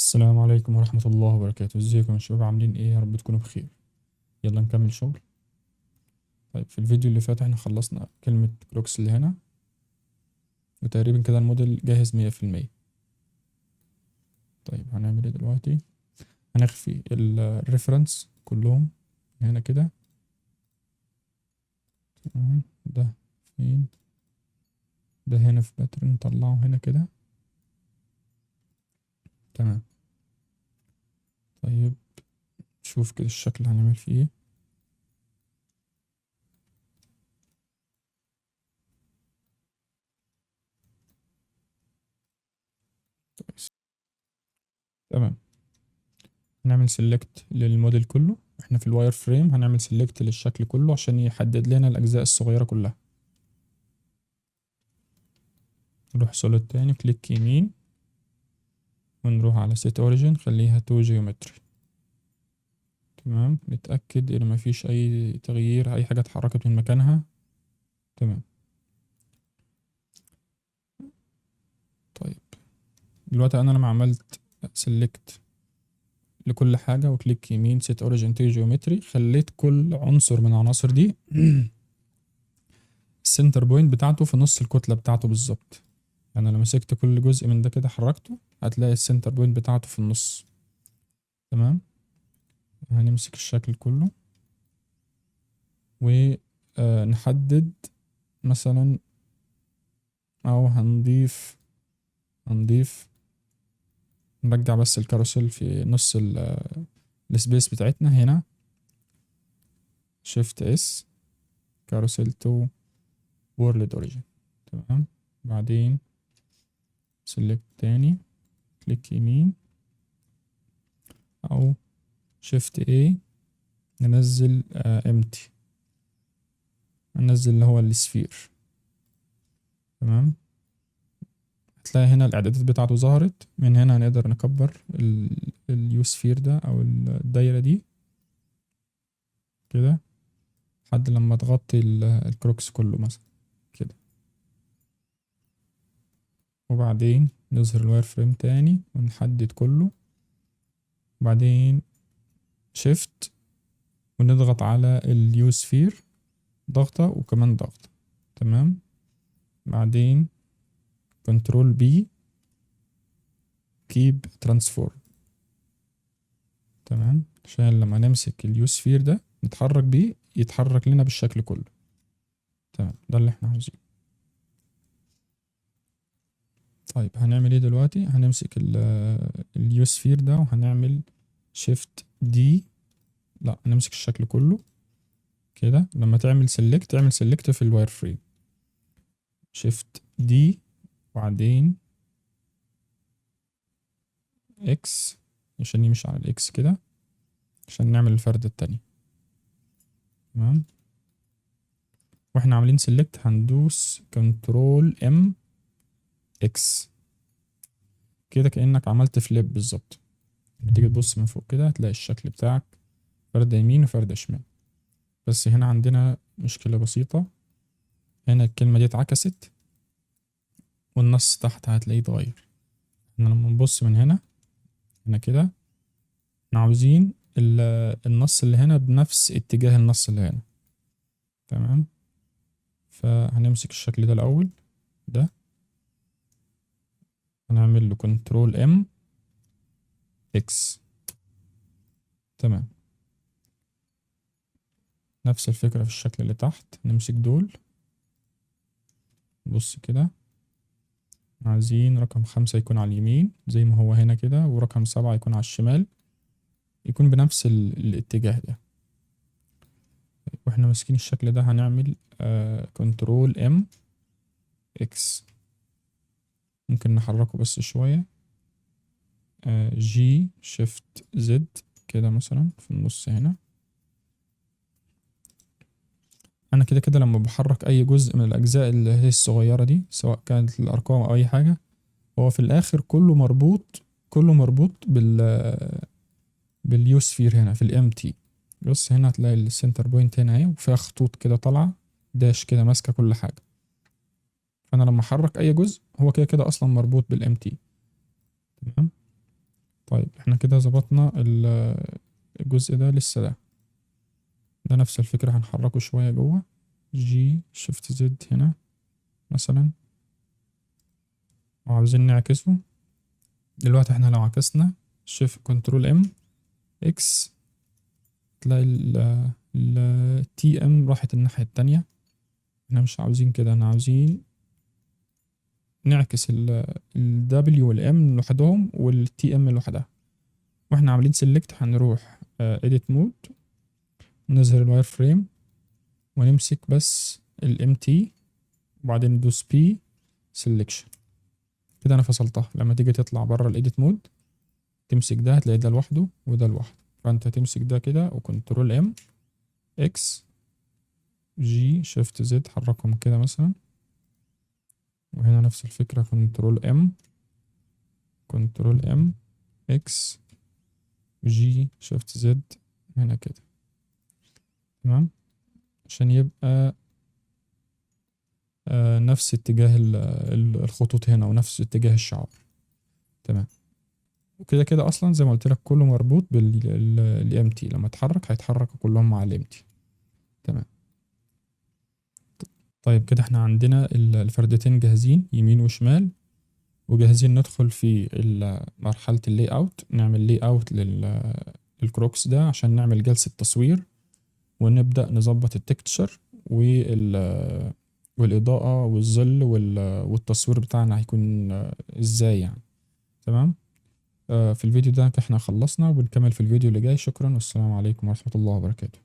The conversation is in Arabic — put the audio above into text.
السلام عليكم ورحمة الله وبركاته. ازيكم يا شباب، عاملين ايه؟ يا رب تكونوا بخير. يلا نكمل شغل. طيب، في الفيديو اللي فات احنا خلصنا كلمة كروكس اللي هنا، وتقريبا كده الموديل جاهز 100%. طيب هنعمل ايه دلوقتي؟ هنخفي الريفرنس كلهم هنا كده. تمام، ده فين؟ ده هنا في باترن، نطلعه هنا كده. تمام. طيب شوف كده الشكل هنعمل فيه ايه. كويس. تمام، هنعمل سيلكت للموديل كله. احنا في الواير فريم هنعمل سيلكت للشكل كله عشان يحدد لنا الاجزاء الصغيره كلها. نروح سوليد تاني، كليك يمين ونروح على سيت اوريجين، خليها تو جيومتري. تمام، نتاكد ان مفيش اي تغيير، اي حاجه اتحركت من مكانها. تمام. طيب دلوقتي انا لما عملت سيلكت لكل حاجه وكليك يمين سيت اوريجين تو جيومتري، خليت كل عنصر من العناصر دي السنتر بوينت بتاعته في نص الكتله بتاعته بالظبط. يعني لو مسكت كل جزء من ده كده حركته، هتلاقي السنتر بوينت بتاعته في النص. تمام. هنمسك الشكل كله ونحدد مثلا، او هنضيف نرجع بس الكاروسيل في نص السبيس بتاعتنا هنا. شيفت اس، كاروسيل تو وورلد اوريجين. تمام. بعدين سيلكت تاني، كليك يمين، او شيفت اي، ننزل امتي، ننزل اللي هو السفير. تمام. هتلاقي هنا الاعدادات بتاعته ظهرت. من هنا هنقدر نكبر اليوسفير ده او الدايرة دي كده لحد لما تغطي الكروكس كله مثلا كده. وبعدين نظهر الواير فريم تاني ونحدد كله، وبعدين شيفت ونضغط على اليوسفير ضغطة وكمان ضغطة. تمام. بعدين كنترول بي، كيب ترانسفورم. تمام، عشان لما نمسك اليوسفير ده نتحرك بيه يتحرك لنا بالشكل كله. تمام، ده اللي احنا عاوزينه. طيب هنعمل ايه دلوقتي؟ هنمسك اليوسفير ده وهنعمل شيفت دي. لا، نمسك الشكل كله كده. لما تعمل سيلكت، اعمل سيلكت في الواير فريم، شيفت دي، وبعدين اكس عشان يمشي على الاكس كده عشان نعمل الفردة التانية. تمام. واحنا عاملين سيلكت هندوس كنترول ام اكس كده، كأنك عملت فليب بالظبط. تيجي تبص من فوق كده هتلاقي الشكل بتاعك فردة يمين وفردة شمال. بس هنا عندنا مشكلة بسيطة، هنا الكلمة دي اتعكست والنص تحت هتلاقيه اتغير. احنا لما نبص من هنا، هنا كده، احنا عاوزين النص اللي هنا بنفس اتجاه النص اللي هنا. تمام. فهنمسك الشكل ده الأول، ده هنعمل له كنترول ام اكس. تمام. نفس الفكرة في الشكل اللي تحت، نمسك دول، بص كده، عايزين رقم 5 يكون على اليمين زي ما هو هنا كده، ورقم 7 يكون على الشمال، يكون بنفس الاتجاه ده. واحنا ماسكين الشكل ده هنعمل كنترول ام اكس. ممكن نحركه بس شوية، جي شيفت زد كده مثلا في النص هنا. انا كده كده لما بحرك اي جزء من الاجزاء اللي هي الصغيرة دي، سواء كانت الارقام او اي حاجة، هو في الاخر كله مربوط باليوسفير هنا في الام تي. بص هنا هتلاقي السنتر بوينت هنا اهي، وفيها خطوط كده طالعة داش كده ماسكة كل حاجة. فانا لما احرك اي جزء هو كده كده اصلا مربوط بالام تي. تمام. طيب احنا كده ظبطنا الجزء ده. لسه ده نفس الفكرة، هنحركه شوية جوه. جي شيفت زد هنا مثلا، وعاوزين نعكسه. دلوقتي احنا لو عكسنا شيفت كنترول ام اكس، تلاقي ال تي ام راحت الناحية التانية. احنا مش عاوزين كده، احنا عاوزين نعكس ال W وال M لوحدهم وال TM لوحدها. واحنا عاملين سيلكت هنروح edit mode، نظهر الواير فريم، ونمسك بس ال MT، وبعدين ندوس P selection. كده انا فصلتها. لما تيجي تطلع بره الايديت مود تمسك ده، هتلاقي ده لوحده وده لوحده. فانت تمسك ده كده وكنترول ام اكس جي شيفت زد، حركهم كده مثلا. وهنا نفس الفكرة، كنترول ام اكس جي شيفت زد هنا كده. تمام، عشان يبقى نفس اتجاه الخطوط هنا ونفس اتجاه الشعار. تمام. وكده كده اصلا زي ما قلت لك كله مربوط بالام تي، لما اتحرك هيتحركوا كلهم مع الام تي. تمام. طيب كده احنا عندنا الفردتين جاهزين يمين وشمال، وجاهزين ندخل في مرحلة اللي اوت. نعمل لي اوت للكروكس ده عشان نعمل جلسة تصوير، ونبدأ نظبط التكتشر والإضاءة والظل والتصوير بتاعنا هيكون ازاي يعني. تمام. في الفيديو ده احنا خلصنا، وبنكمل في الفيديو اللي جاي. شكرا، والسلام عليكم ورحمة الله وبركاته.